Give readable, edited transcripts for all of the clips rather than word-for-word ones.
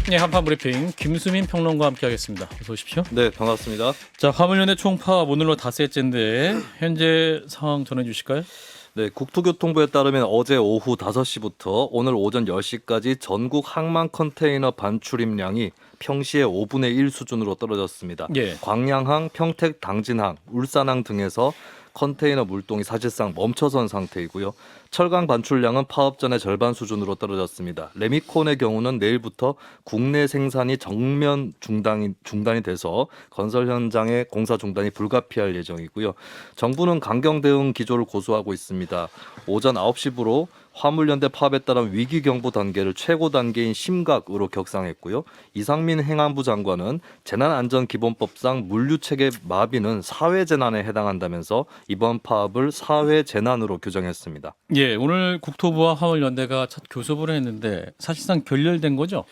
네, 한판 브리핑 김수민 평론가와 함께하겠습니다. 어서 오십시오. 네, 반갑습니다. 자, 화물연대 총파업 오늘로 닷새째인데 현재 상황 전해주실까요? 네, 국토교통부에 따르면 어제 오후 5시부터 오늘 오전 10시까지 전국 항만 컨테이너 반출입량이 평시의 5분의 1 수준으로 떨어졌습니다. 예. 광양항, 평택, 당진항, 울산항 등에서 컨테이너 물동이 사실상 멈춰선 상태이고요. 철강 반출량은 파업 전의 절반 수준으로 떨어졌습니다. 레미콘의 경우는 내일부터 국내 생산이 정면 중단이 돼서 건설 현장의 공사 중단이 불가피할 예정이고요. 정부는 강경 대응 기조를 고수하고 있습니다. 오전 9시부로 화물연대 파업에 따른 위기 경보 단계를 최고 단계인 심각으로 격상했고요. 이상민 행안부 장관은 재난안전기본법상 물류체계 마비는 사회재난에 해당한다면서 이번 파업을 사회재난으로 규정했습니다. 예, 오늘 국토부와 화물연대가 첫 교섭을 했는데 사실상 결렬된 거죠?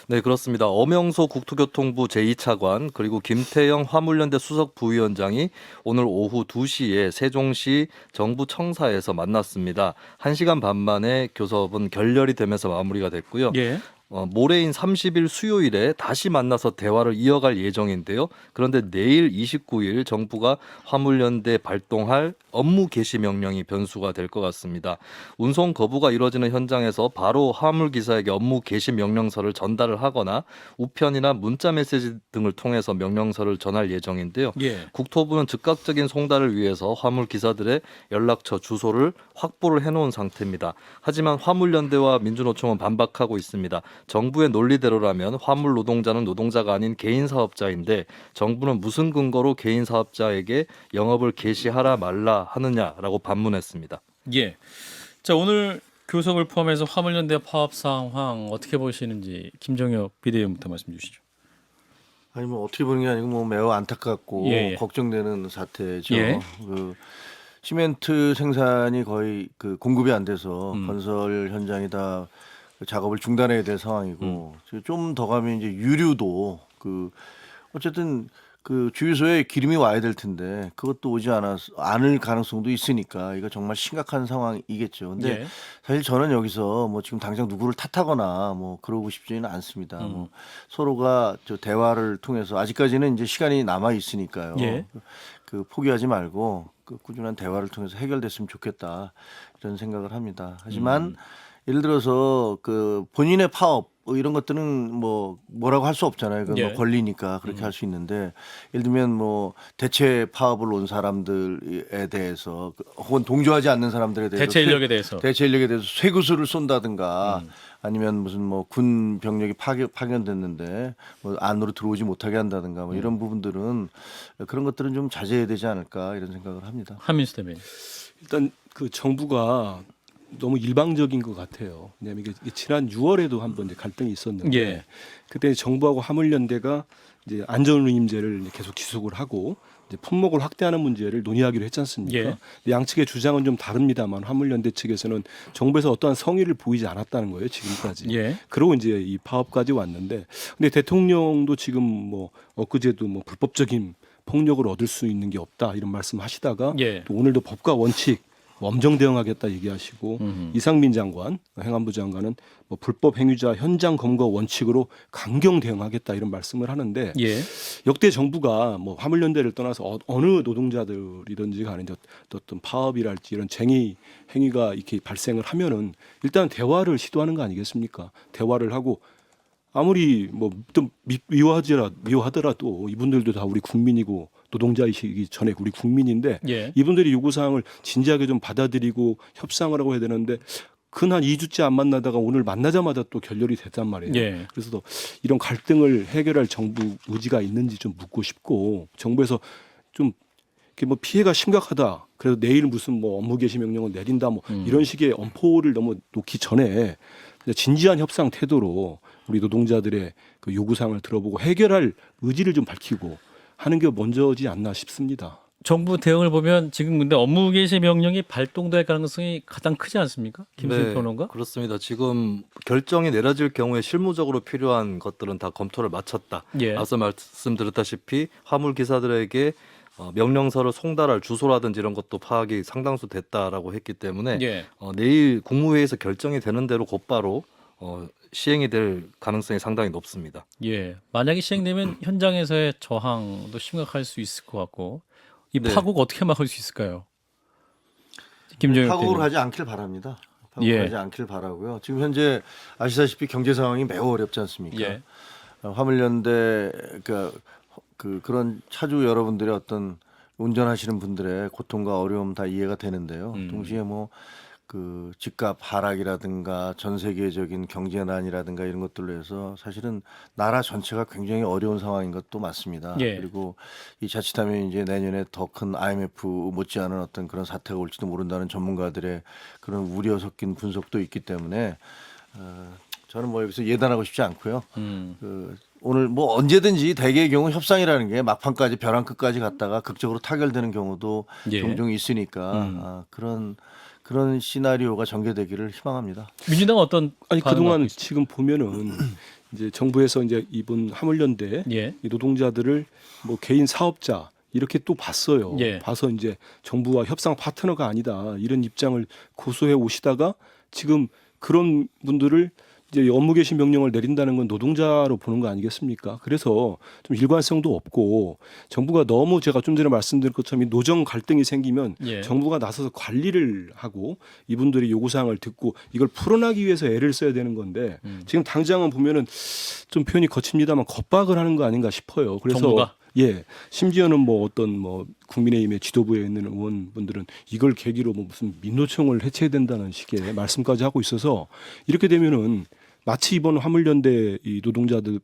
네, 그렇습니다. 엄영소 국토교통부 제2차관 그리고 김태영 화물연대 수석 부위원장이 오늘 오후 2시에 세종시 정부 청사에서 만났습니다. 1시간 반 만에 교섭은 결렬이 되면서 마무리가 됐고요. 예. 모레인 30일 수요일에 다시 만나서 대화를 이어갈 예정인데요. 그런데 내일 29일 정부가 화물연대 발동할 업무 개시 명령이 변수가 될 것 같습니다. 운송 거부가 이루어지는 현장에서 바로 화물기사에게 업무 개시 명령서를 전달을 하거나 우편이나 문자 메시지 등을 통해서 명령서를 전할 예정인데요. 예. 국토부는 즉각적인 송달을 위해서 화물기사들의 연락처 주소를 확보를 해놓은 상태입니다. 하지만 화물연대와 민주노총은 반박하고 있습니다. 정부의 논리대로라면 화물 노동자는 노동자가 아닌 개인 사업자인데 정부는 무슨 근거로 개인 사업자에게 영업을 개시하라 말라 하느냐라고 반문했습니다. 예. 자, 오늘 교섭을 포함해서 화물연대 파업 상황 어떻게 보시는지 김정혁 비대위원부터 말씀 주시죠. 아니 뭐 어떻게 보는 게 아니고 뭐 매우 안타깝고 예. 걱정되는 사태죠. 예. 그 시멘트 생산이 거의 그 공급이 안 돼서 음. 건설 현장이 다 작업을 중단해야 될 상황이고 좀 더 가면 이제 유류도 그 어쨌든 그 주유소에 기름이 와야 될 텐데 그것도 오지 않을 가능성도 있으니까 이거 정말 심각한 상황이겠죠. 근데 예. 사실 저는 여기서 뭐 지금 당장 누구를 탓하거나 뭐 그러고 싶지는 않습니다. 뭐 서로가 저 대화를 통해서 아직까지는 이제 시간이 남아 있으니까요. 예. 그 포기하지 말고 그 꾸준한 대화를 통해서 해결됐으면 좋겠다 이런 생각을 합니다. 하지만 예를 들어서 그 본인의 파업 뭐 이런 것들은 뭐라고 할 수 없잖아요. 그건 예. 뭐 권리니까 그렇게 할 수 있는데 예를 들면 뭐 대체 파업을 온 사람들에 대해서 혹은 동조하지 않는 사람들에 대해서 대체 인력에 대해서. 대체 인력에 대해서 쇠구슬을 쏜다든가 아니면 무슨 뭐 군 병력이 파견됐는데 뭐 안으로 들어오지 못하게 한다든가 뭐 이런 부분들은 그런 것들은 좀 자제해야 되지 않을까 이런 생각을 합니다. 한민수 대변인. 일단 그 정부가 너무 일방적인 것 같아요. 왜냐하면 이게 지난 6월에도 한번 이제 갈등이 있었는데 예. 그때 정부하고 화물연대가 이제 안전운임제를 계속 지속을 하고 이제 품목을 확대하는 문제를 논의하기로 했지 않습니까? 예. 근데 양측의 주장은 좀 다릅니다만 화물연대 측에서는 정부에서 어떠한 성의를 보이지 않았다는 거예요 지금까지. 예. 그러고 이제 이 파업까지 왔는데, 근데 대통령도 지금 뭐 엊그제도 뭐 불법적인 폭력을 얻을 수 있는 게 없다 이런 말씀하시다가 예. 또 오늘도 법과 원칙 엄정 대응하겠다 얘기하시고 이상민 장관, 행안부 장관은 뭐 불법 행위자 현장 검거 원칙으로 강경 대응하겠다 이런 말씀을 하는데 예. 역대 정부가 뭐 화물연대를 떠나서 어느 노동자들이든지 간에 어떤 파업이랄지 이런 쟁의 행위가 이렇게 발생을 하면은 일단 대화를 시도하는 거 아니겠습니까? 대화를 하고 아무리 뭐 좀 미워하더라도 이분들도 다 우리 국민이고 노동자이시기 전에 우리 국민인데 예. 이분들이 요구사항을 진지하게 좀 받아들이고 협상을 하고 해야 되는데 근 한 2주째 안 만나다가 오늘 만나자마자 또 결렬이 됐단 말이에요. 예. 그래서 또 이런 갈등을 해결할 정부 의지가 있는지 좀 묻고 싶고 정부에서 좀 이렇게 뭐 피해가 심각하다. 그래서 내일 무슨 뭐 업무 개시 명령을 내린다 뭐 이런 식의 엄포를 너무 놓기 전에 진지한 협상 태도로 우리 노동자들의 그 요구사항을 들어보고 해결할 의지를 좀 밝히고 하는 게 먼저지 않나 싶습니다. 정부 대응을 보면 지금 근데 업무 개시 명령이 발동될 가능성이 가장 크지 않습니까? 김수민 평론가? 그렇습니다. 지금 결정이 내려질 경우에 실무적으로 필요한 것들은 다 검토를 마쳤다. 예. 앞서 말씀드렸다시피 화물 기사들에게 명령서를 송달할 주소라든지 이런 것도 파악이 상당수 됐다라고 했기 때문에 예. 내일 국무회의에서 결정이 되는 대로 곧바로 시행이 될 가능성이 상당히 높습니다. 예. 만약에 시행되면 현장에서의 저항도 심각할 수 있을 것 같고 이 네. 파국 어떻게 막을 수 있을까요? 김정혁 파국을 대변인. 하지 않길 바랍니다. 파국을 예. 하지 않길 바라고요. 지금 현재 아시다시피 경제 상황이 매우 어렵지 않습니까? 예. 화물연대 그런 차주 여러분들의 어떤 운전하시는 분들의 고통과 어려움 다 이해가 되는데요. 동시에 뭐 그 집값 하락이라든가 전 세계적인 경제난이라든가 이런 것들로 해서 사실은 나라 전체가 굉장히 어려운 상황인 것도 맞습니다. 예. 그리고 이 자칫하면 이제 내년에 더 큰 IMF 못지않은 어떤 그런 사태가 올지도 모른다는 전문가들의 그런 우려 섞인 분석도 있기 때문에 저는 뭐 여기서 예단하고 싶지 않고요. 오늘 뭐 언제든지 대개의 경우 협상이라는 게 막판까지 벼랑 끝까지 갔다가 극적으로 타결되는 경우도 예. 종종 있으니까 그런 시나리오가 전개되기를 희망합니다. 민주당은 어떤 아니 반응을 그동안 갖고 있습니까? 지금 보면은 이제 정부에서 이제 이번 화물연대 예. 이 노동자들을 뭐 개인 사업자 이렇게 또 봤어요. 예. 봐서 이제 정부와 협상 파트너가 아니다 이런 입장을 고수해 오시다가 지금 그런 분들을 이제 업무 개시 명령을 내린다는 건 노동자로 보는 거 아니겠습니까? 그래서 좀 일관성도 없고 정부가 너무 제가 좀 전에 말씀드린 것처럼 이 노정 갈등이 생기면 예. 정부가 나서서 관리를 하고 이분들의 요구사항을 듣고 이걸 풀어나기 위해서 애를 써야 되는 건데 지금 당장은 보면은 좀 표현이 거칩니다만 겁박을 하는 거 아닌가 싶어요. 그래서 정부가? 예, 심지어는 뭐 어떤 뭐 국민의힘의 지도부에 있는 의원분들은 이걸 계기로 뭐 무슨 민노총을 해체해야 된다는 식의 말씀까지 하고 있어서 이렇게 되면은 마치 이번 화물연대 이 노동자들의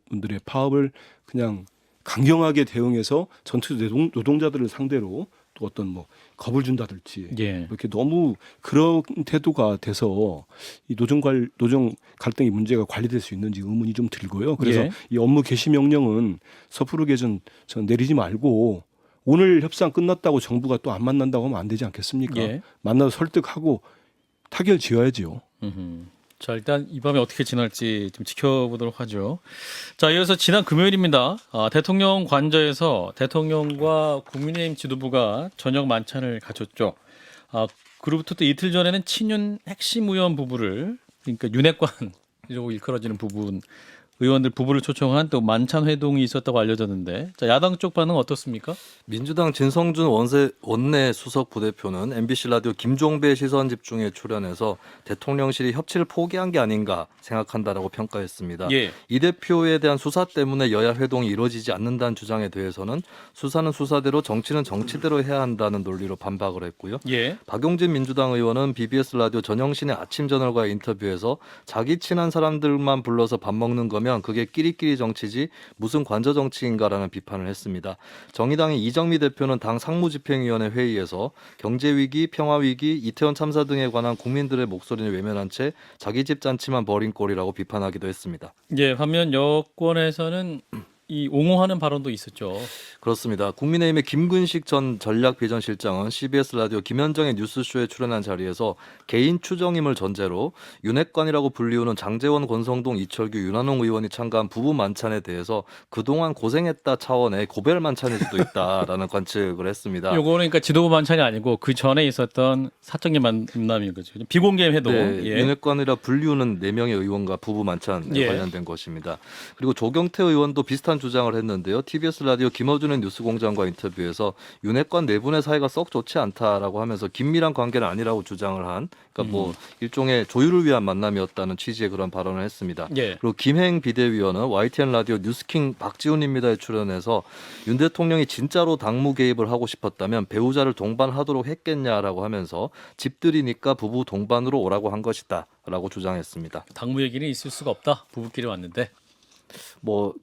파업을 그냥 강경하게 대응해서 전체 노동자들을 상대로 또 어떤 뭐 겁을 준다든지 예. 이렇게 너무 그런 태도가 돼서 이 노정 갈등의 문제가 관리될 수 있는지 의문이 좀 들고요. 그래서 예. 이 업무 개시 명령은 섣부르게 전 내리지 말고 오늘 협상 끝났다고 정부가 또 안 만난다고 하면 안 되지 않겠습니까? 예. 만나서 설득하고 타결 지어야지요. 자, 일단 이 밤에 어떻게 지날지 좀 지켜보도록 하죠. 자, 이어서 지난 금요일입니다. 대통령 관저에서 대통령과 국민의힘 지도부가 저녁 만찬을 가졌죠. 그로부터 또 이틀 전에는 친윤 핵심 의원 부부를, 그러니까 윤핵관이라고 일컬어지는 부분 의원들 부부를 초청한 또 만찬 회동이 있었다고 알려졌는데, 자, 야당 쪽 반응 어떻습니까? 민주당 진성준 원내 수석 부대표는 MBC 라디오 김종배 시선 집중에 출연해서 대통령실이 협치를 포기한 게 아닌가 생각한다라고 평가했습니다. 예. 이 대표에 대한 수사 때문에 여야 회동이 이루어지지 않는다는 주장에 대해서는 수사는 수사대로 정치는 정치대로 해야 한다는 논리로 반박을 했고요. 예. 박용진 민주당 의원은 BBS 라디오 전영신의 아침 저널과의 인터뷰에서 자기 친한 사람들만 불러서 밥 먹는 거면 그게 끼리끼리 정치지 무슨 관저 정치인가라는 비판을 했습니다. 정의당의 이정미 대표는 당 상무집행위원회 회의에서 경제위기, 평화위기, 이태원 참사 등에 관한 국민들의 목소리를 외면한 채 자기 집 잔치만 벌인 꼴이라고 비판하기도 했습니다. 예, 반면 여권에서는 이 옹호하는 발언도 있었죠. 그렇습니다. 국민의힘의 김근식 전 전략비전실장은 CBS 라디오 김현정의 뉴스쇼에 출연한 자리에서 개인 추정임을 전제로 윤핵관이라고 불리우는 장제원, 권성동, 이철규, 윤한홍 의원이 참가한 부부 만찬에 대해서 그동안 고생했다 차원의 고별 만찬일 수도 있다라는 관측을 했습니다. 요거는 그러니까 지도부 만찬이 아니고 그 전에 있었던 사적인 만남인 거죠. 비공개 회동. 네, 예. 윤핵관이라 불리우는 4명의 의원과 부부 만찬에 예. 관련된 것입니다. 그리고 조경태 의원도 비슷한 주장을 했는데요. TBS 라디오 김어준의 뉴스공장과 인터뷰에서 윤핵관 네 분의 사이가 썩 좋지 않다라고 하면서 긴밀한 관계는 아니라고 주장을 한, 그러니까 뭐 일종의 조율을 위한 만남이었다는 취지의 그런 발언을 했습니다. 예. 그리고 김행 비대위원은 YTN 라디오 뉴스킹 박지훈입니다에 출연해서 윤 대통령이 진짜로 당무 개입을 하고 싶었다면 배우자를 동반하도록 했겠냐라고 하면서 집들이니까 부부 동반으로 오라고 한 것이다라고 주장했습니다. 당무 얘기는 있을 수가 없다. 부부끼리 왔는데. 뭐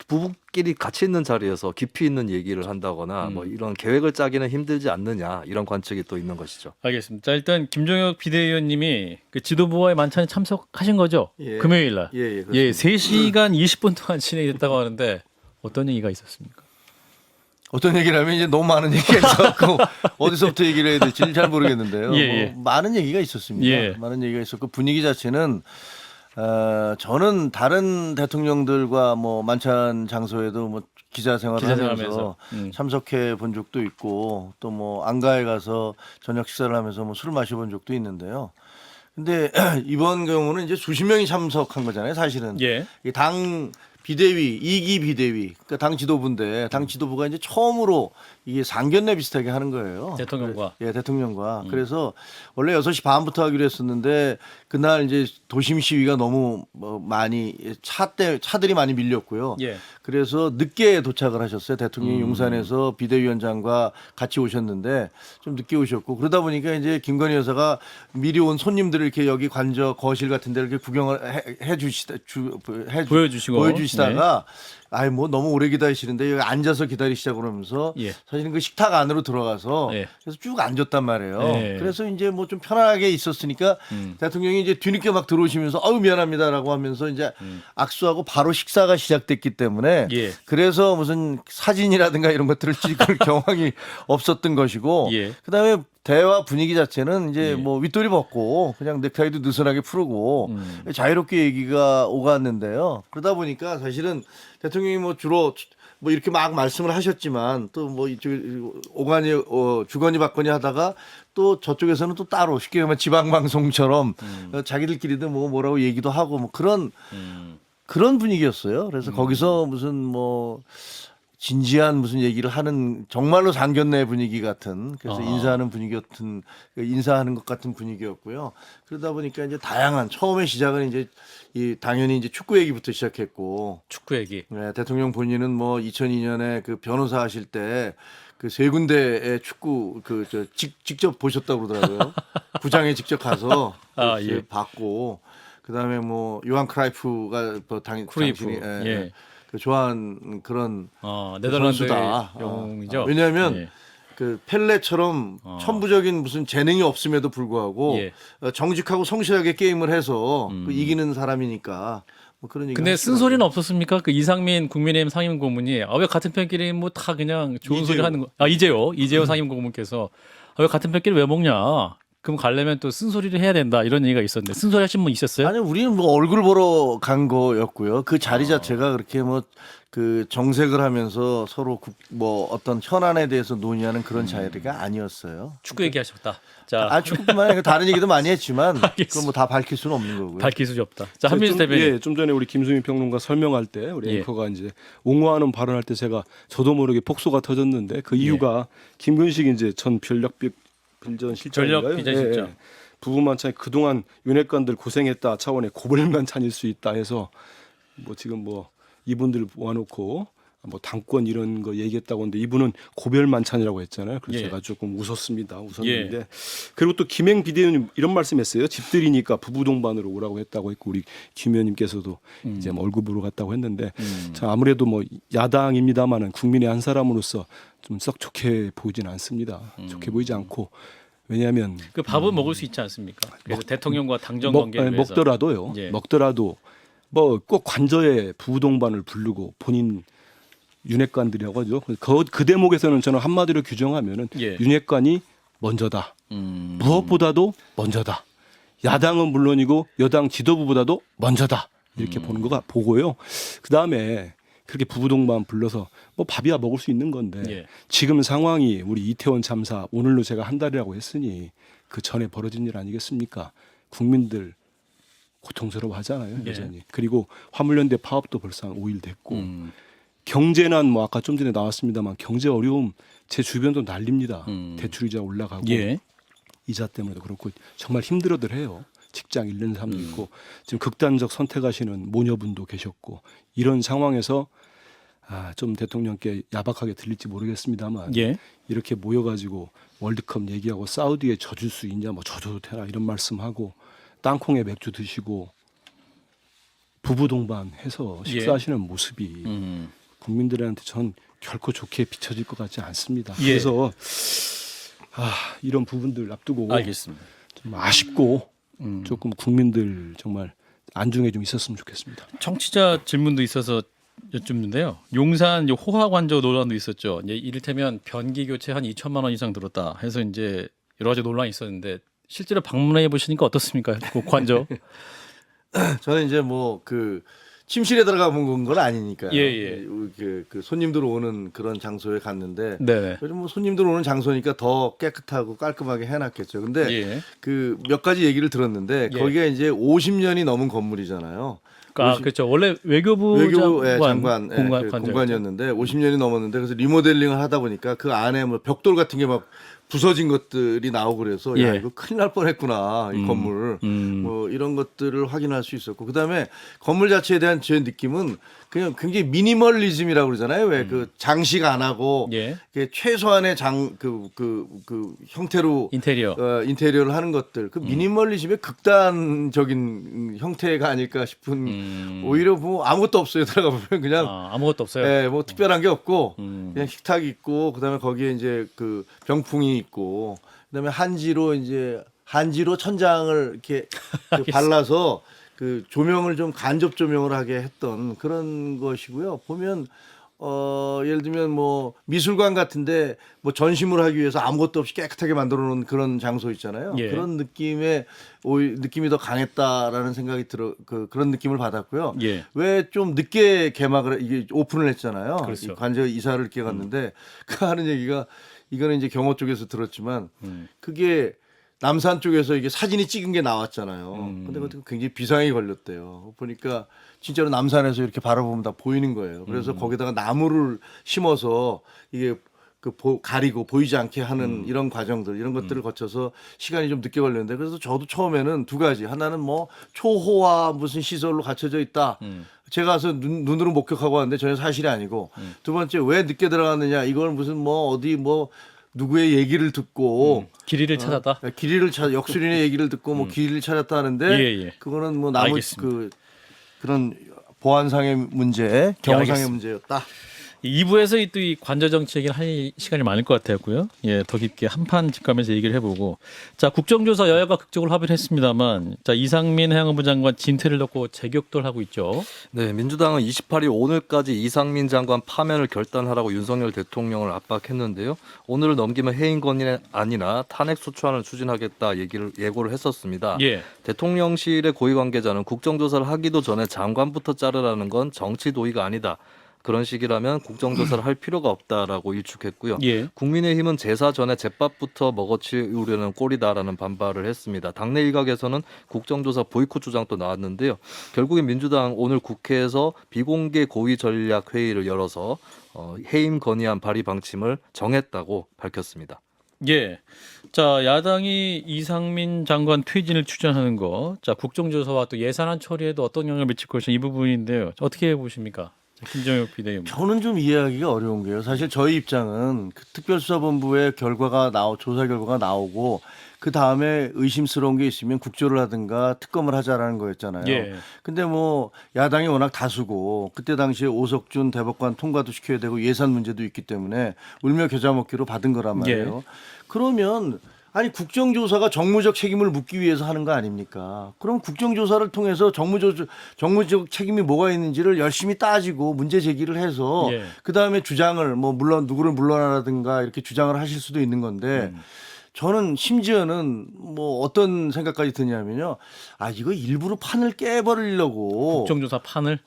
부부끼리 같이 있는 자리에서 깊이 있는 얘기를 한다거나 뭐 이런 계획을 짜기는 힘들지 않느냐 이런 관측이 또 있는 것이죠. 알겠습니다. 자, 일단 김종혁 비대위원님이 그 지도부와의 만찬에 참석하신 거죠? 예. 금요일 날. 예, 그렇습니다. 예, 3시간 20분 동안 진행이 됐다고 하는데 어떤 얘기가 있었습니까? 어떤 얘기를 하면 이제 너무 많은 얘기가 있었고 어디서부터 얘기를 해야 될지 잘 모르겠는데요. 예, 예. 뭐 많은 얘기가 있었습니다. 예. 많은 얘기가 있었고 분위기 자체는 저는 다른 대통령들과 뭐 만찬 장소에도 뭐 기자 생활을 기자생활하면서. 하면서 참석해 본 적도 있고 또 뭐 안가에 가서 저녁 식사를 하면서 뭐 술을 마셔본 적도 있는데요. 근데 이번 경우는 이제 수십 명이 참석한 거잖아요, 사실은. 예. 이 당 비대위, 2기 비대위, 그러니까 당 지도부인데 당 지도부가 이제 처음으로 이게 상견례 비슷하게 하는 거예요. 대통령과. 예, 대통령과. 그래서 원래 6시 반부터 하기로 했었는데 그날 이제 도심 시위가 너무 많이 차들이 많이 밀렸고요. 예. 그래서 늦게 도착을 하셨어요. 대통령이 용산에서 비대위원장과 같이 오셨는데 좀 늦게 오셨고 그러다 보니까 이제 김건희 여사가 미리 온 손님들을 이렇게 여기 관저 거실 같은 데 이렇게 구경을 보여주시다가 아이 뭐 너무 오래 기다리시는데 여기 앉아서 기다리시자고 그러면서 예. 사실은 그 식탁 안으로 들어가서 예. 그래서 쭉 앉았단 말이에요. 예. 그래서 이제 뭐 좀 편하게 있었으니까 대통령이 이제 뒤늦게 막 들어오시면서 아유 미안합니다라고 하면서 이제 악수하고 바로 식사가 시작됐기 때문에 예. 그래서 무슨 사진이라든가 이런 것들을 찍을 경황이 없었던 것이고 예. 그다음에 대화 분위기 자체는 이제 예. 뭐 윗도리 벗고 그냥 넥타이도 느슨하게 풀고 자유롭게 얘기가 오갔는데요. 그러다 보니까 사실은 대통령이 뭐 주로 뭐 이렇게 막 말씀을 하셨지만 또 뭐 이쪽 오가니 주거니 받거니 하다가 또 저쪽에서는 또 따로 쉽게 말하면 지방 방송처럼 자기들끼리도 뭐라고 얘기도 하고 뭐 그런 분위기였어요. 그래서 거기서 무슨 뭐 진지한 무슨 얘기를 하는 정말로 상견례 분위기 같은 그래서 인사하는 분위기 같은 인사하는 것 같은 분위기였고요. 그러다 보니까 이제 다양한 처음에 시작은 이제 당연히 이제 축구 얘기부터 시작했고 축구 얘기. 네, 대통령 본인은 뭐 2002년에 그 변호사 하실 때 그 세 군데의 축구 직접 보셨다고 그러더라고요. 구장에 직접 가서 예. 봤고 그다음에 뭐 요한 크라이프가 뭐 크루이프. 당신이 예. 그 좋아하는 그런 네덜란드 선수다. 영웅이죠. 왜냐하면 예. 그 펠레처럼 천부적인 무슨 재능이 없음에도 불구하고 예. 정직하고 성실하게 게임을 해서 그 이기는 사람이니까 뭐 그런 얘기. 근데 쓴소리는 없었습니까? 그 이상민 국민의힘 상임고문이 왜 같은 편끼리 뭐 다 그냥 좋은 소리 하는 거. 이재호 상임고문께서 왜 같은 편끼리 왜 먹냐? 그럼 가려면 또 쓴소리를 해야 된다 이런 얘기가 있었는데 쓴소리 하신 분 있었어요? 아니 우리는 뭐 얼굴 보러 간 거였고요. 그 자리 자체가 그렇게 뭐 그 정색을 하면서 서로 뭐 어떤 현안에 대해서 논의하는 그런 자리가 아니었어요. 축구 얘기하셨다. 자, 축구뿐만 아니라 다른 얘기도 많이 했지만 그건 뭐 다 밝힐 수는 없는 거고요. 밝힐 수 없다. 자, 한민수 대변인. 예, 좀 전에 우리 김수민 평론가 설명할 때 우리 예. 앵커가 이제 옹호하는 발언할 때 제가 저도 모르게 폭소가 터졌는데 그 이유가 김근식 이제 전 전력 실장인가요? 비전실장. 부부만찬 그동안 윤핵관들 고생했다 차원의 고별만찬일 수 있다 해서 뭐 지금 뭐 이분들 모아놓고 뭐 당권 이런 거 얘기했다고 하는데 이분은 고별만찬이라고 했잖아요. 그래서 예. 제가 조금 웃었는데 그리고 또 김행 비대위원님 이런 말씀했어요. 집들이니까 부부 동반으로 오라고 했다고 했고 우리 김 의원님께서도 이제 뭐 얼굴 보러 갔다고 했는데 자 아무래도 뭐 야당입니다만은 국민의 한 사람으로서 좀 썩 좋게 보이진 않습니다. 좋게 보이지 않고 왜냐하면 그 밥은 먹을 수 있지 않습니까? 그래서 대통령과 당정 관계를 위해서. 먹더라도요. 예. 먹더라도 뭐 꼭 관저에 부부 동반을 부르고 본인 윤핵관들이라고 하죠. 그 대목에서는 저는 한마디로 규정하면은 예. 윤핵관이 먼저다. 무엇보다도 먼저다. 야당은 물론이고 여당 지도부보다도 먼저다. 이렇게 보는 거가 보고요. 그 다음에 그렇게 부부 동반 불러서 뭐 밥이야 먹을 수 있는 건데 예. 지금 상황이 우리 이태원 참사 오늘로 제가 한 달이라고 했으니 그 전에 벌어진 일 아니겠습니까? 국민들 고통스러워 하잖아요. 예. 여전히. 그리고 화물연대 파업도 벌써 한 5일 됐고 경제난 뭐 아까 좀 전에 나왔습니다만 경제 어려움 제 주변도 난립니다. 대출이자 올라가고 예. 이자 때문에도 그렇고 정말 힘들어들 해요. 직장 잃는 사람도 있고 지금 극단적 선택하시는 모녀분도 계셨고 이런 상황에서 좀 대통령께 야박하게 들릴지 모르겠습니다만 예. 이렇게 모여가지고 월드컵 얘기하고 사우디에 져줄 수 있냐 뭐 져줘도 되나 이런 말씀하고 땅콩에 맥주 드시고 부부 동반해서 식사하시는 모습이 국민들한테 전 결코 좋게 비춰질 것 같지 않습니다. 예. 그래서 이런 부분들 앞두고 알겠습니다. 좀 아쉽고 조금 국민들 정말 안중에 좀 있었으면 좋겠습니다. 청취자 질문도 있어서 여쭙는데요. 용산 호화 관저 논란도 있었죠. 이제 이를테면 변기 교체 한 2천만 원 이상 들었다 해서 이제 여러 가지 논란이 있었는데 실제로 방문해 보시니까 어떻습니까? 그 관저. 저는 이제 뭐 그 침실에 들어가 본 건 아니니까요. 예, 예. 그 손님들 오는 그런 장소에 갔는데 네. 요즘 뭐 손님들 오는 장소니까 더 깨끗하고 깔끔하게 해놨겠죠. 근데 예. 그 몇 가지 얘기를 들었는데 예. 거기가 이제 50년이 넘은 건물이잖아요. 아, 그렇죠. 원래 외교부 외교부 장관 장관 공간이었는데 50년이 넘었는데 그래서 리모델링을 하다 보니까 그 안에 뭐 벽돌 같은 게 막 부서진 것들이 나오고 그래서 야 예. 이거 큰일 날 뻔했구나 이 건물 뭐 이런 것들을 확인할 수 있었고 그다음에 건물 자체에 대한 제 느낌은 그냥 굉장히 미니멀리즘이라고 그러잖아요. 왜 그 장식 안 하고 예. 최소한의 그 형태로 인테리어. 인테리어를 하는 것들 그 미니멀리즘의 극단적인 형태가 아닐까 싶은 오히려 뭐 아무것도 없어요. 들어가 보면 그냥 아무것도 없어요. 예, 뭐 특별한 게 없고 그냥 식탁이 있고 그다음에 거기에 이제 그 병풍이 있고 그다음에 한지로 천장을 이렇게 그 발라서 그 조명을 좀 간접 조명을 하게 했던 그런 것이고요. 보면 예를 들면 뭐 미술관 같은데 뭐 전시물 하기 위해서 아무것도 없이 깨끗하게 만들어 놓은 그런 장소 있잖아요. 예. 그런 느낌이 더 강했다라는 생각이 그런 느낌을 받았고요. 예. 왜 좀 늦게 이게 오픈을 했잖아요. 그렇죠. 이 관저 이사를 이렇게 갔는데 그 하는 얘기가 이거는 이제 경호 쪽에서 들었지만 그게 남산 쪽에서 이게 사진이 찍은 게 나왔잖아요. 근데 그것도 굉장히 비상이 걸렸대요. 보니까 진짜로 남산에서 이렇게 바라보면 다 보이는 거예요. 그래서 거기다가 나무를 심어서 이게 가리고 보이지 않게 하는 이런 과정들, 이런 것들을 거쳐서 시간이 좀 늦게 걸렸는데 그래서 저도 처음에는 두 가지. 하나는 뭐 초호화 무슨 시설로 갖춰져 있다. 제가 가서 눈으로 목격하고 왔는데 전혀 사실이 아니고 두 번째 왜 늦게 들어갔느냐. 이걸 무슨 뭐 어디 뭐 누구의 얘기를 듣고 길이를 찾았다. 역술인의 얘기를 듣고 뭐 길을 찾았다 하는데 예, 예. 그거는 뭐 알겠습니다. 그런 보안상의 문제, 경호상의 알겠습니다. 문제였다. 2부에서 또 이 관저 정치 얘기를 할 시간이 많을 것 같았고요. 예, 더 깊게 한판 직감에서 얘기를 해보고, 자 국정조사 여야가 극적으로 합의를 했습니다만, 자 이상민 해양부 장관 진퇴를 넣고 재격돌 하고 있죠. 네, 민주당은 28일 오늘까지 이상민 장관 파면을 결단하라고 윤석열 대통령을 압박했는데요. 오늘을 넘기면 해임건이 아니라 탄핵 소추안을 추진하겠다 예고를 했었습니다. 예, 대통령실의 고위 관계자는 국정조사를 하기도 전에 장관부터 자르라는 건 정치 도의가 아니다. 그런 식이라면 국정조사를 할 필요가 없다라고 일축했고요. 예. 국민의힘은 제사 전에 제밥부터 먹어치우려는 꼴이다라는 반발을 했습니다. 당내 일각에서는 국정조사 보이콧 주장도 나왔는데요. 결국엔 민주당 오늘 국회에서 비공개 고위 전략 회의를 열어서 해임 건의안 발의 방침을 정했다고 밝혔습니다. 예. 자 야당이 이상민 장관 퇴진을 추진하는 거, 자 국정조사와 또 예산안 처리에도 어떤 영향을 미칠 것이 이 부분인데요. 어떻게 보십니까? 김정혁 비대위원. 저는 좀 이해하기가 어려운 게요. 사실 저희 입장은 그 특별수사본부의 조사 결과가 나오고 그 다음에 의심스러운 게 있으면 국조를 하든가 특검을 하자라는 거였잖아요. 예. 근데 뭐 야당이 워낙 다수고 그때 당시에 오석준 대법관 통과도 시켜야 되고 예산 문제도 있기 때문에 울며 겨자 먹기로 받은 거란 말이에요. 그러면 아니 국정조사가 정무적 책임을 묻기 위해서 하는 거 아닙니까? 그럼 국정조사를 통해서 정무적 책임이 뭐가 있는지를 열심히 따지고 문제 제기를 해서 예. 그 다음에 주장을 뭐 물론 누구를 물러나라든가 이렇게 주장을 하실 수도 있는 건데 저는 심지어는 뭐 어떤 생각까지 드냐면요. 아 이거 일부러 판을 깨버리려고 국정조사 판을.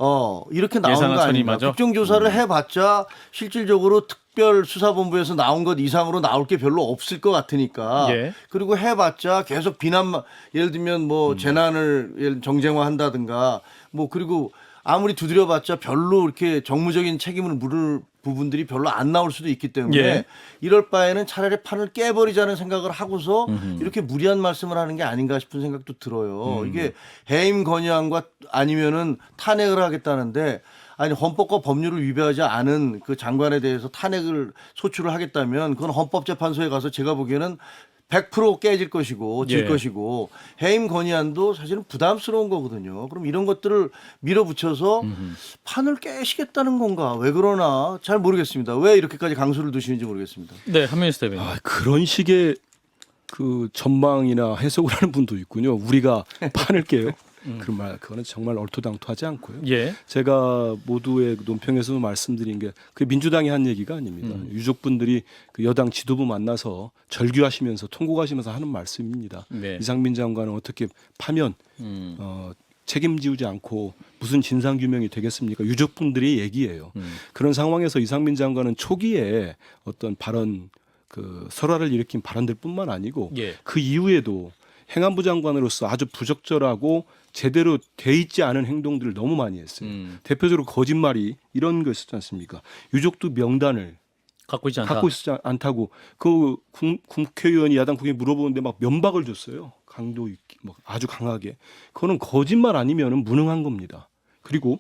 이렇게 나오는 예산안 거 아닙니까? 처리마저? 국정조사를 해봤자 실질적으로 특별수사본부에서 나온 것 이상으로 나올 게 별로 없을 것 같으니까. 예. 그리고 해봤자 계속 비난만 예를 들면 뭐 재난을 정쟁화한다든가 뭐 그리고 아무리 두드려봤자 별로 이렇게 정무적인 책임을 물을 부분들이 별로 안 나올 수도 있기 때문에 예. 이럴 바에는 차라리 판을 깨버리자는 생각을 하고서 이렇게 무리한 말씀을 하는 게 아닌가 싶은 생각도 들어요. 이게 해임 건의안과 아니면은 탄핵을 하겠다는데 아니 헌법과 법률을 위배하지 않은 그 장관에 대해서 탄핵을 소추를 하겠다면 그건 헌법재판소에 가서 제가 보기에는 100% 깨질 것이고 질 예. 것이고 해임 건의안도 사실은 부담스러운 거거든요. 그럼 이런 것들을 밀어붙여서 판을 깨시겠다는 건가? 왜 그러나 잘 모르겠습니다. 왜 이렇게까지 강수를 두시는지 모르겠습니다. 네, 한민수 대변인. 그런 식의 그 전망이나 해석을 하는 분도 있군요. 우리가 판을 깨요. 그거는 정말 얼토당토하지 않고요. 예. 제가 모두의 논평에서 말씀드린 게 그 민주당이 한 얘기가 아닙니다. 유족분들이 그 여당 지도부 만나서 절규하시면서 통곡하시면서 하는 말씀입니다. 네. 이상민 장관은 어떻게 파면 책임지우지 않고 무슨 진상 규명이 되겠습니까? 유족분들의 얘기예요. 그런 상황에서 이상민 장관은 초기에 어떤 발언 그 설화를 일으킨 발언들뿐만 아니고 예. 그 이후에도 행안부 장관으로서 아주 부적절하고 제대로 돼 있지 않은 행동들을 너무 많이 했어요. 대표적으로 거짓말이 이런 거 있었지 않습니까? 유족도 명단을 갖고 있지 않다. 갖고 있지 않다고 그 국회의원이 야당 국회에 물어보는데 막 면박을 줬어요. 강도 있게 막 아주 강하게. 그거는 거짓말 아니면은 무능한 겁니다. 그리고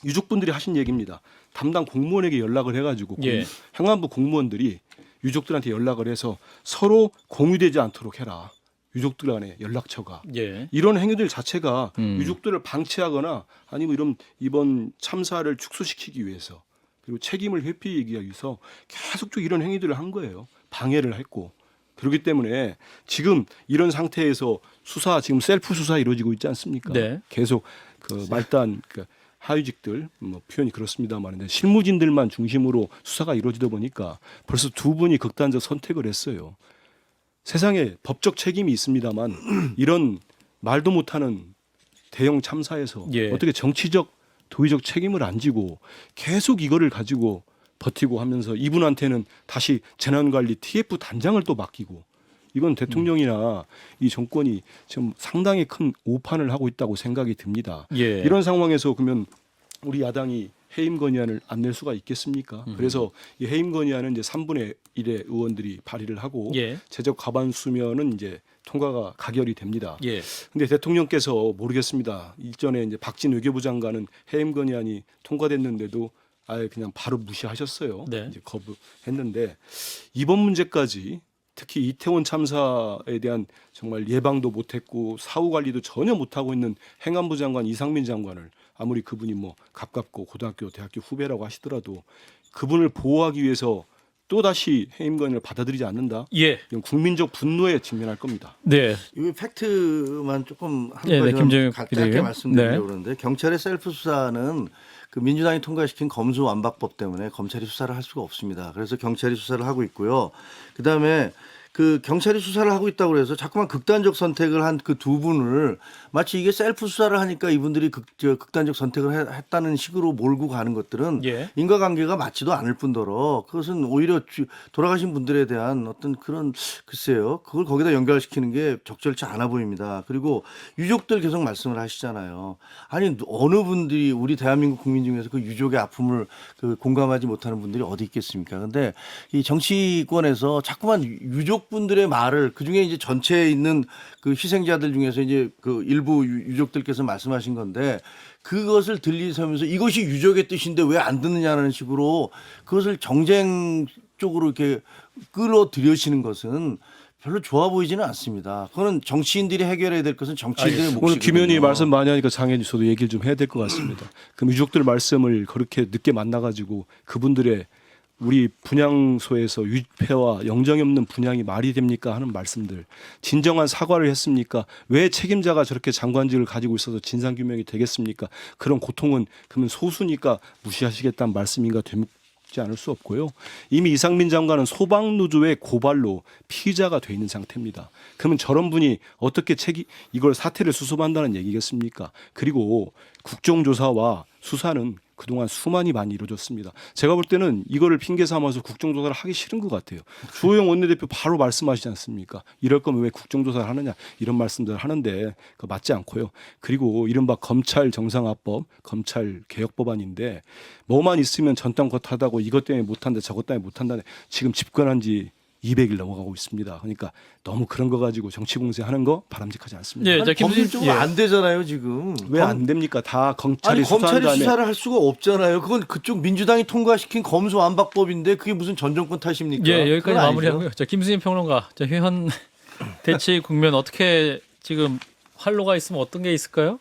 유족분들이 하신 얘기입니다. 담당 공무원에게 연락을 해가지고 예. 행안부 공무원들이 유족들한테 연락을 해서 서로 공유되지 않도록 해라. 유족들 간의 연락처가 예. 이런 행위들 자체가 음. 유족들을 방치하거나 아니면 이번 참사를 축소시키기 위해서 그리고 책임을 회피하기 위해서 계속적으로 이런 행위들을 한 거예요. 방해를 했고 그렇기 때문에 지금 이런 상태에서 수사 지금 셀프 수사 이루어지고 있지 않습니까? 네. 계속 그 말단 그 하위직들 뭐 표현이 그렇습니다만 실무진들만 중심으로 수사가 이루어지다 보니까 벌써 두 분이 극단적 선택을 했어요. 세상에 법적 책임이 있습니다만 이런 말도 못하는 대형 참사에서 예. 어떻게 정치적 도의적 책임을 안 지고 계속 이거를 가지고 버티고 하면서 이분한테는 다시 재난관리 TF 단장을 또 맡기고 이건 대통령이나 이 정권이 지금 상당히 큰 오판을 하고 있다고 생각이 듭니다. 예. 이런 상황에서 그러면 우리 야당이 해임 건의안을 안 낼 수가 있겠습니까? 그래서 이 해임 건의안은 이제 3분의 1의 의원들이 발의를 하고 예. 제적 과반수면은 이제 통과가 가결이 됩니다. 예. 근데 대통령께서 모르겠습니다. 이전에 이제 박진 외교부 장관은 해임 건의안이 통과됐는데도 아예 그냥 바로 무시하셨어요. 네. 이제 거부했는데 이번 문제까지 특히 이태원 참사에 대한 정말 예방도 못했고 사후 관리도 전혀 못하고 있는 행안부 장관 이상민 장관을 아무리 그분이 뭐 가깝고 고등학교, 대학교 후배라고 하시더라도 그분을 보호하기 위해서 또 다시 해임 건의를 받아들이지 않는다. 예. 이건 국민적 분노에 직면할 겁니다. 네. 이 팩트만 조금 한 네, 네, 가지 김정일 짧게 비대위원. 말씀드리려고 네. 그러는데 경찰의 셀프 수사는 그 민주당이 통과시킨 검수완박법 때문에 검찰이 수사를 할 수가 없습니다. 그래서 경찰이 수사를 하고 있고요. 그다음에 그 경찰이 수사를 하고 있다고 해서 자꾸만 극단적 선택을 한 그 두 분을 마치 이게 셀프 수사를 하니까 이분들이 극단적 선택을 했다는 식으로 몰고 가는 것들은 예. 인과관계가 맞지도 않을 뿐더러 그것은 오히려 돌아가신 분들에 대한 어떤 그런 글쎄요. 그걸 거기다 연결시키는 게 적절치 않아 보입니다. 그리고 유족들 계속 말씀을 하시잖아요. 아니 어느 분들이 우리 대한민국 국민 중에서 그 유족의 아픔을 그 공감하지 못하는 분들이 어디 있겠습니까? 근데 이 정치권에서 자꾸만 유족분들의 말을 그 중에 이제 전체에 있는 그 희생자들 중에서 이제 그 일부 유족들께서 말씀하신 건데 그것을 들리면서 이것이 유족의 뜻인데 왜 안 듣느냐는 식으로 그것을 정쟁 쪽으로 이렇게 끌어들여시는 것은 별로 좋아 보이지는 않습니다. 그거는 정치인들이 해결해야 될 것은 정치인들의 몫이거든요. 오늘 김 의원이 말씀 많이 하니까 장현이 저도 얘기를 좀 해야 될 것 같습니다. 그럼 유족들 말씀을 그렇게 늦게 만나가지고 그분들의 우리 분향소에서 유폐와 영정이 없는 분향이 말이 됩니까 하는 말씀들 진정한 사과를 했습니까? 왜 책임자가 저렇게 장관직을 가지고 있어서 진상규명이 되겠습니까? 그런 고통은 그러면 소수니까 무시하시겠다는 말씀인가 되지 않을 수 없고요. 이미 이상민 장관은 소방노조의 고발로 피의자가 돼 있는 상태입니다. 그러면 저런 분이 어떻게 이걸 사태를 수습한다는 얘기겠습니까? 그리고 국정조사와 수사는 그동안 수많이 많이 이루어졌습니다. 제가 볼 때는 이거를 핑계 삼아서 국정조사를 하기 싫은 것 같아요. 주호영 원내대표 바로 말씀하시지 않습니까? 이럴 거면 왜 국정조사를 하느냐 이런 말씀들을 하는데 그거 맞지 않고요. 그리고 이른바 검찰 정상화법, 검찰 개혁법안인데 뭐만 있으면 전당겉하다고 이것 때문에 못한다 저것 때문에 못한다 지금 집권한 지 200일 넘어가고 있습니다. 그러니까 너무 그런 거 가지고 정치 공세하는 거 바람직하지 않습니다. 예, 자, 검찰 쪽은 예. 안 되잖아요 지금. 왜 안 됩니까? 다 검찰이 아니 수사한 검찰이 다음에 수사를 할 수가 없잖아요. 그건 그쪽 민주당이 통과시킨 검수완박법인데 그게 무슨 전 정권 탓입니까? 예, 여기까지 그건 아니죠. 마무리하고요. 자, 김수진 평론가. 자, 현 대치 국면 어떻게 지금 활로가 있으면 어떤 게 있을까요?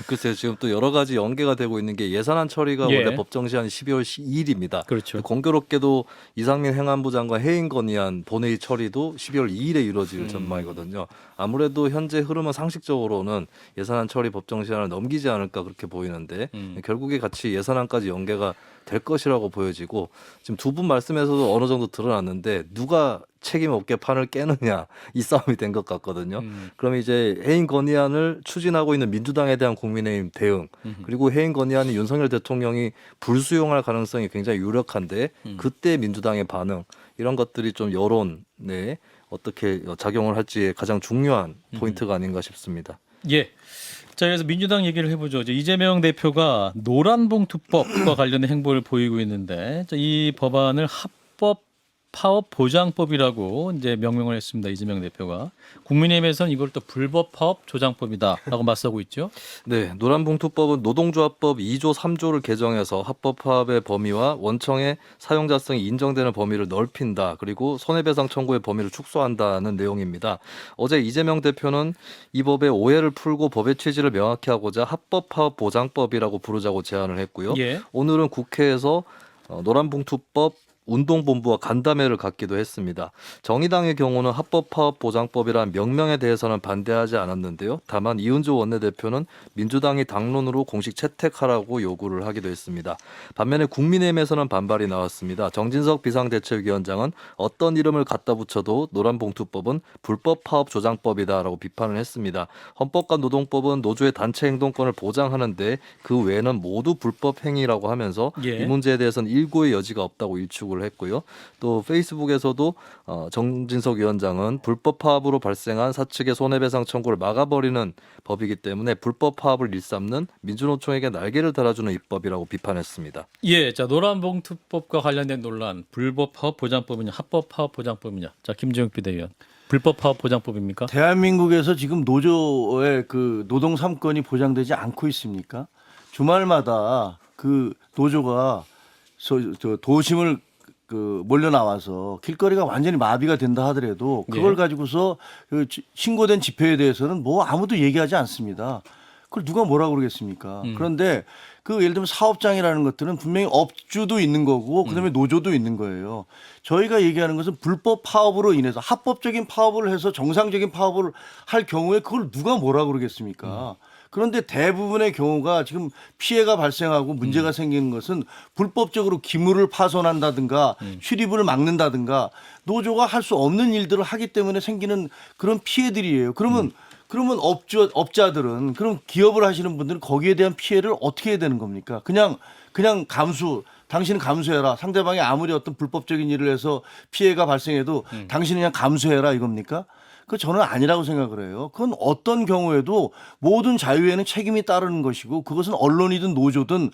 글쎄요, 지금 또 여러 가지 연계가 되고 있는 게 예산안 처리가 예. 원래 법정 시한이 12월 2일입니다. 그렇죠. 공교롭게도 이상민 행안부 장관 해임 건의안 본회의 처리도 12월 2일에 이루어질 전망이거든요. 아무래도 현재 흐름은 상식적으로는 예산안 처리 법정 시한을 넘기지 않을까 그렇게 보이는데 결국에 같이 예산안까지 연계가 될 것이라고 보여지고 지금 두 분 말씀에서도 어느 정도 드러났는데 누가 책임 없게 판을 깨느냐 이 싸움이 된 것 같거든요. 그럼 이제 해임 건의안을 추진하고 있는 민주당에 대한 국민의힘 대응 그리고 해임 건의안이 윤석열 대통령이 불수용할 가능성이 굉장히 유력한데 그때 민주당의 반응 이런 것들이 좀 여론에 어떻게 작용을 할지에 가장 중요한 포인트가 아닌가 싶습니다. 예. 자, 그래서 민주당 얘기를 해보죠. 이제 이재명 대표가 노란봉투법과 관련된 행보를 보이고 있는데 이 법안을 합법 파업 보장법이라고 이제 명명을 했습니다. 이재명 대표가 국민의힘에서는 이걸 또 불법 파업 조장법이다라고 맞서고 있죠. 네, 노란봉투법은 노동조합법 2조 3조를 개정해서 합법 파업의 범위와 원청의 사용자성이 인정되는 범위를 넓힌다. 그리고 손해배상 청구의 범위를 축소한다는 내용입니다. 어제 이재명 대표는 이 법의 오해를 풀고 법의 취지를 명확히 하고자 합법 파업 보장법이라고 부르자고 제안을 했고요. 예. 오늘은 국회에서 노란봉투법 운동본부와 간담회를 갖기도 했습니다. 정의당의 경우는 합법파업보장법이란 명명에 대해서는 반대하지 않았는데요. 다만 이은주 원내대표는 민주당이 당론으로 공식 채택하라고 요구를 하기도 했습니다. 반면에 국민의힘에서는 반발이 나왔습니다. 정진석 비상대책위원장은 어떤 이름을 갖다 붙여도 노란봉투법은 불법파업조장법이다라고 비판을 했습니다. 헌법과 노동법은 노조의 단체 행동권을 보장하는데 그 외에는 모두 불법 행위라고 하면서 예. 이 문제에 대해서는 일고의 여지가 없다고 일축을 했고요. 또 페이스북에서도 정진석 위원장은 불법 파업으로 발생한 사측의 손해배상 청구를 막아버리는 법이기 때문에 불법 파업을 일삼는 민주노총에게 날개를 달아주는 입법이라고 비판했습니다. 예, 자 노란봉투법과 관련된 논란, 불법 파업 보장법이냐, 합법 파업 보장법이냐. 자 김재욱 비대위원, 불법 파업 보장법입니까? 대한민국에서 지금 노조의 그 노동 3권이 보장되지 않고 있습니까? 주말마다 그 노조가 도심을 몰려 나와서 길거리가 완전히 마비가 된다 하더라도 그걸 예. 가지고서 그 신고된 집회에 대해서는 뭐 아무도 얘기하지 않습니다. 그걸 누가 뭐라 그러겠습니까? 그런데 그 예를 들면 사업장이라는 것들은 분명히 업주도 있는 거고 그다음에 노조도 있는 거예요. 저희가 얘기하는 것은 불법 파업으로 인해서 합법적인 파업을 해서 정상적인 파업을 할 경우에 그걸 누가 뭐라 그러겠습니까? 그런데 대부분의 경우가 지금 피해가 발생하고 문제가 생기는 것은 불법적으로 기물을 파손한다든가 출입을 막는다든가 노조가 할 수 없는 일들을 하기 때문에 생기는 그런 피해들이에요. 그러면 업자들은 그럼 기업을 하시는 분들은 거기에 대한 피해를 어떻게 해야 되는 겁니까? 그냥 당신은 감수해라. 상대방이 아무리 어떤 불법적인 일을 해서 피해가 발생해도 당신은 그냥 감수해라 이겁니까? 그 저는 아니라고 생각을 해요. 그건 어떤 경우에도 모든 자유에는 책임이 따르는 것이고 그것은 언론이든 노조든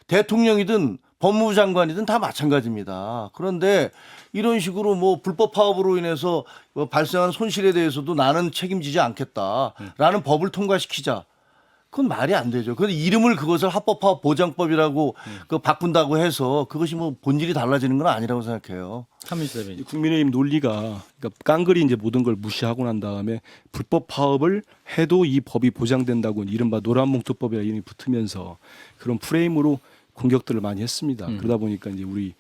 대통령이든 법무부 장관이든 다 마찬가지입니다. 그런데 이런 식으로 뭐 불법 파업으로 인해서 발생한 손실에 대해서도 나는 책임지지 않겠다라는 법을 통과시키자. 그건 말이 안 되죠. 그런데 이름을 그것을 합법파업 보장법이라고 바꾼다고 해서 그것이 뭐 본질이 달라지는 건 아니라고 생각해요. 한민수 대변인. 국민의힘 논리가 그러니까 깡그리 이제 모든 걸 무시하고 난 다음에 불법 파업을 해도 이 법이 보장된다고 이른바 노란봉투법이라는 이름이 붙으면서 그런 프레임으로 공격들을 많이 했습니다. 그러다 보니까 이제 우리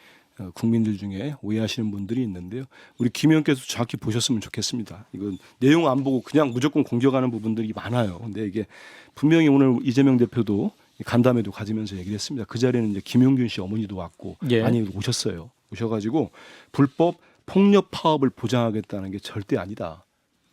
국민들 중에 오해하시는 분들이 있는데요. 우리 김 의원께서 정확히 보셨으면 좋겠습니다. 이건 내용 안 보고 그냥 무조건 공격하는 부분들이 많아요. 근데 이게 분명히 오늘 이재명 대표도 간담회도 가지면서 얘기를 했습니다. 그 자리에는 이제 김용균 씨 어머니도 왔고 예. 많이 오셨어요. 오셔가지고 불법 폭력 파업을 보장하겠다는 게 절대 아니다.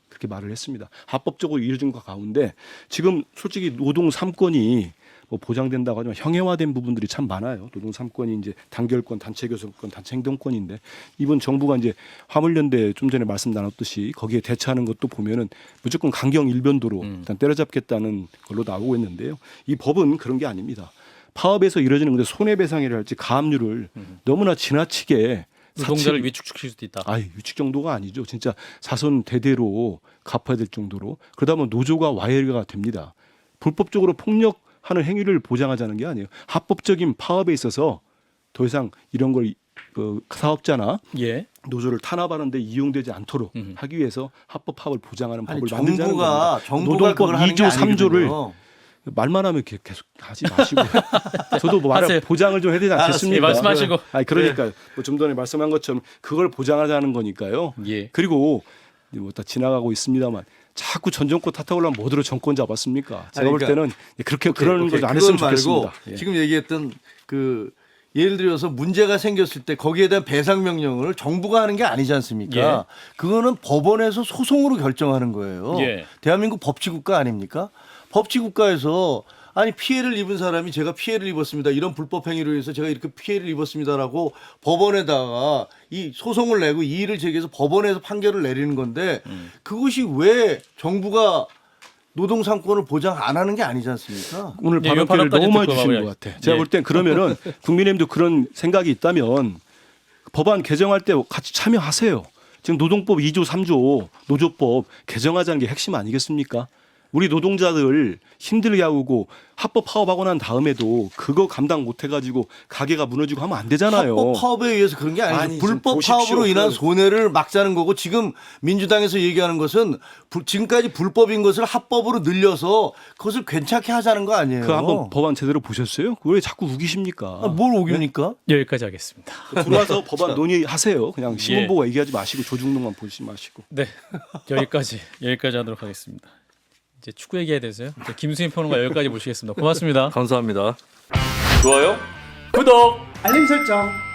그렇게 말을 했습니다. 합법적으로 이루어진 것 가운데 지금 솔직히 노동 3권이 뭐 보장된다고 하지만 형해화된 부분들이 참 많아요. 노동 3권이 이제 단결권, 단체 교섭권, 단체 행동권인데 이번 정부가 이제 화물연대 좀 전에 말씀 나눴듯이 거기에 대처하는 것도 보면은 무조건 강경 일변도로 일단 때려잡겠다는 걸로 나오고 있는데요. 이 법은 그런 게 아닙니다. 파업에서 이루어지는 건데 손해배상이랄지 가압류를 너무나 지나치게 노동자를 위축시킬 수도 있다. 위축 정도가 아니죠. 진짜 사선 대대로 갚아야 될 정도로. 그러다 보면 노조가 와해가 됩니다. 불법적으로 폭력하는 행위를 보장하자는 게 아니에요. 합법적인 파업에 있어서 더 이상 이런 걸 사업자나 예. 노조를 탄압하는데 이용되지 않도록 하기 위해서 합법 파업을 보장하는 아니, 법을 만들자는 겁니다. 정부가 그걸 하는 게 2조 3조를 아니거든요. 말만 하면 계속 하지 마시고 저도 뭐 하세요. 보장을 좀 해야 되지 않겠습니까? 예, 말씀하시고. 그러니까 뭐 좀 전에 말씀한 것처럼 그걸 보장하자는 거니까요. 예. 그리고 뭐 다 지나가고 있습니다만 자꾸 전 정권 탓하고 하면 뭐들어 정권 잡았습니까? 제가 아니, 볼 때는 그렇게 그런 거 안 했으면 좋겠습니다. 예. 지금 얘기했던 그 예를 들어서 문제가 생겼을 때 거기에 대한 배상 명령을 정부가 하는 게 아니지 않습니까? 그거는 법원에서 소송으로 결정하는 거예요. 예. 대한민국 법치국가 아닙니까? 법치국가에서 아니 피해를 입은 사람이 제가 피해를 입었습니다. 이런 불법 행위로 해서 제가 이렇게 피해를 입었습니다라고 법원에다가 이 소송을 내고 이의를 제기해서 법원에서 판결을 내리는 건데 그것이 왜 정부가 노동 상권을 보장 안 하는 게 아니지 않습니까? 오늘 예, 발언권을 발언까지 너무 많이 듣고 주시는 가봐야지. 것 같아. 제가 예. 볼 땐 그러면은 국민의힘도 그런 생각이 있다면 법안 개정할 때 같이 참여하세요. 지금 노동법 2조 3조 노조법 개정하자는 게 핵심 아니겠습니까? 우리 노동자들 힘들게 하고 합법 파업하고 난 다음에도 그거 감당 못 해가지고 가게가 무너지고 하면 안 되잖아요. 합법 파업에 의해서 그런 게 아니죠. 아니, 좀 불법 보십시오. 파업으로 인한 그- 손해를 막자는 거고 지금 민주당에서 얘기하는 것은 지금까지 불법인 것을 합법으로 늘려서 그것을 괜찮게 하자는 거 아니에요. 그 한번 법안 제대로 보셨어요? 왜 자꾸 우기십니까? 아, 뭘 오기니까? 여기까지 하겠습니다. 들어와서 법안 논의하세요. 그냥 신문 예. 보고 얘기하지 마시고 조중동만 보지 마시고. 네, 여기까지 하도록 하겠습니다. 이제 축구 얘기해야 돼서요. 이제 김수인 평론가 여기까지 모시겠습니다. 고맙습니다. 감사합니다. 좋아요, 구독. 알림 설정.